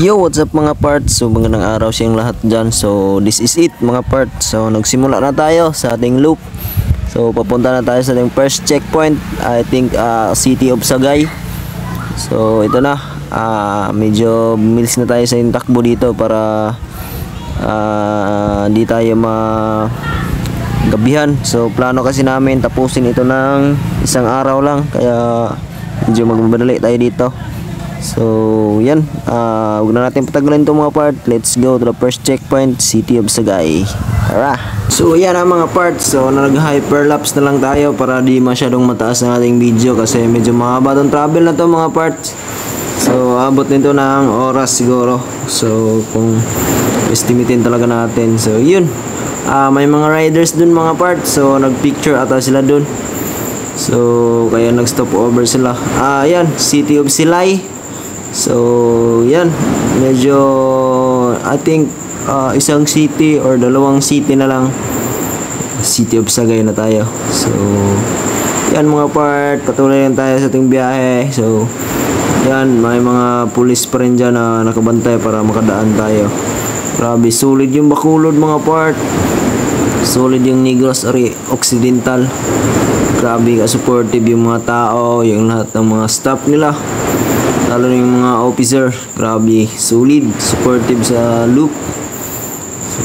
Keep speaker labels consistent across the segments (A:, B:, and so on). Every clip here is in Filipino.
A: Yo, what's up mga parts? So magandang araw sa lahat dyan. So this is it mga parts. So nagsimula na tayo sa ating loop. So papunta na tayo sa ating first checkpoint, I think City of Sagay. So ito na, medyo bumilis na tayo sa yung takbo dito para di tayo magabihan. So plano kasi namin tapusin ito ng isang araw lang, kaya medyo magbabadali tayo dito. So yan, huwag na natin patagalan itong mga part. Let's go to the first checkpoint, City of Sagay. Tara! So yan ang mga parts. So nag-hyperlapse na lang tayo para di masyadong mataas ang ating video, kasi medyo mahaba itong travel na to mga parts. So abot nito ng oras siguro. So kung estimatein talaga natin. So yun, may mga riders dun mga parts. So nagpicture ata sila dun. So kaya nag-stop over sila. Yan, City of Silay. So yan, medyo I think isang city or dalawang city na lang, City of Sagay na tayo. So yan mga part, patuloy lang tayo sa ating biyahe. So yan, may mga pulis pa rin dyan na nakabantay para makadaan tayo. Grabe, solid yung Bacolod mga part, solid yung Negros Occidental. Grabe ka supportive yung mga tao, yung lahat ng mga staff nila, lalo na yung mga officer. Grabe, solid, supportive sa loop.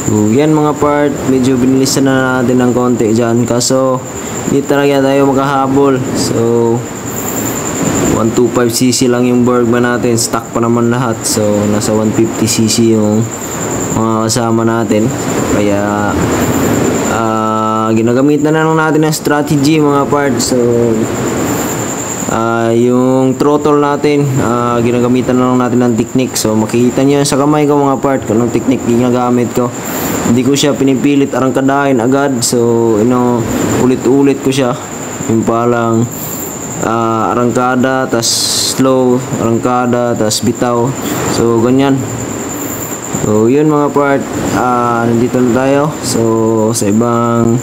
A: So yan mga part, medyo binilisan na natin ng konti dyan, kaso hindi talaga tayo makahabol. So 125cc lang yung Bergman natin, stock pa naman lahat. So nasa 150cc yung mga kasama natin, kaya ginagamit na lang natin ng strategy mga parts. So yung throttle natin, ginagamitan na lang natin ng technique. So makikita nyo sa kamay ko mga part kung anong technique ginagamit ko. Hindi ko siya pinipilit arangkadahin agad. So ulit-ulit ko siya, yung palang arangkada, tas slow, arangkada, tas bitaw. So ganyan. So yun mga part, nandito na tayo. So sa ibang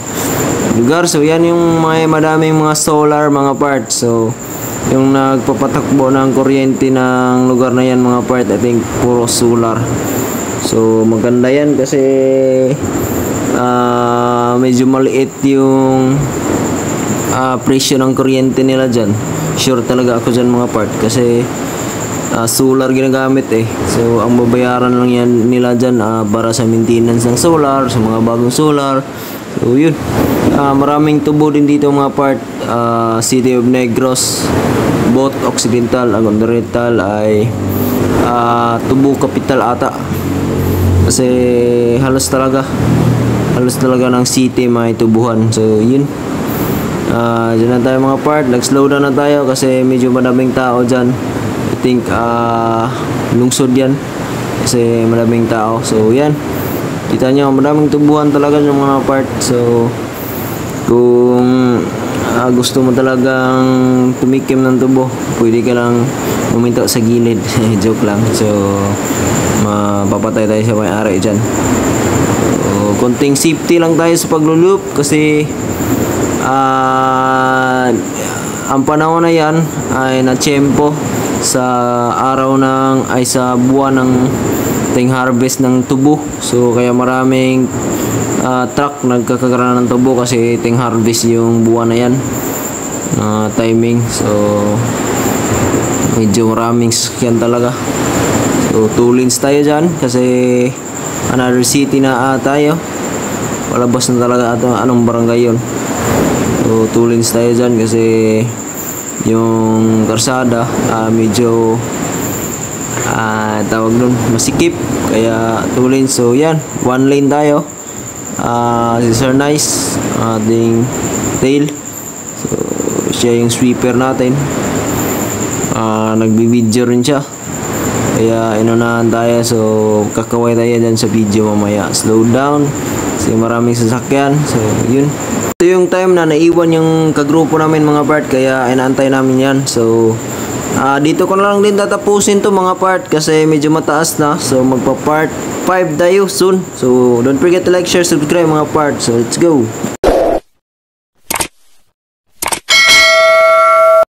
A: lugar. So yan yung madaming mga solar mga part. So yung nagpapatakbo ng kuryente ng lugar na yan mga part, I think puro solar. So maganda yan kasi medyo maliit yung presyo ng kuryente nila dyan. Sure talaga ako dyan mga part, kasi solar ginagamit eh. So ang babayaran lang yan nila dyan para sa maintenance ng solar, sa mga bagong solar. So yun, maraming tubo din dito mga part. City of Negros, both Occidental and Oriental ay tubo capital ata, kasi halos talaga ng city may tubuhan. So yun, dyan na tayo mga part. Nag-slow down na tayo kasi medyo madaming tao dyan. I think lungsod yan kasi madaming tao. So yan, kita nyo, madaming tubuhan talaga yung mga part. So kung gusto mo talagang tumikim ng tubo, pwede ka lang puminto sa gilid. Joke lang. So mapapatay tayo sa may-ari dyan. So konting safety lang tayo sa paglulup, kasi ang panahon na yan ay natsyempo sa araw sa buwan ng ting harvest ng tubo. So kaya maraming truck nagkakaroon ng tubo kasi ting harvest yung buwan na yan, timing. So medyo maraming sasakyan talaga. So 2 lanes tayo dyan kasi another city na tayo. Palabas na talaga anong barangay yun. So 2 lanes tayo dyan kasi yung karsada medyo tawag nun, masikip, kaya 2 lanes. So yan, 1 lane tayo. Si Sir Nice, ating tail. So siya yung sweeper natin. Nagbibideo rin siya, kaya inunahan tayo. So kakaway tayo dyan sa video mamaya. Slow down kasi maraming sasakyan. So yun, ito yung time na naiwan yung kagrupo namin mga part, kaya inaantay namin yan. So dito ko na lang din tatapusin to mga part kasi medyo mataas na. So magpa part 5 tayo soon. So don't forget to like, share, subscribe mga part. So let's go.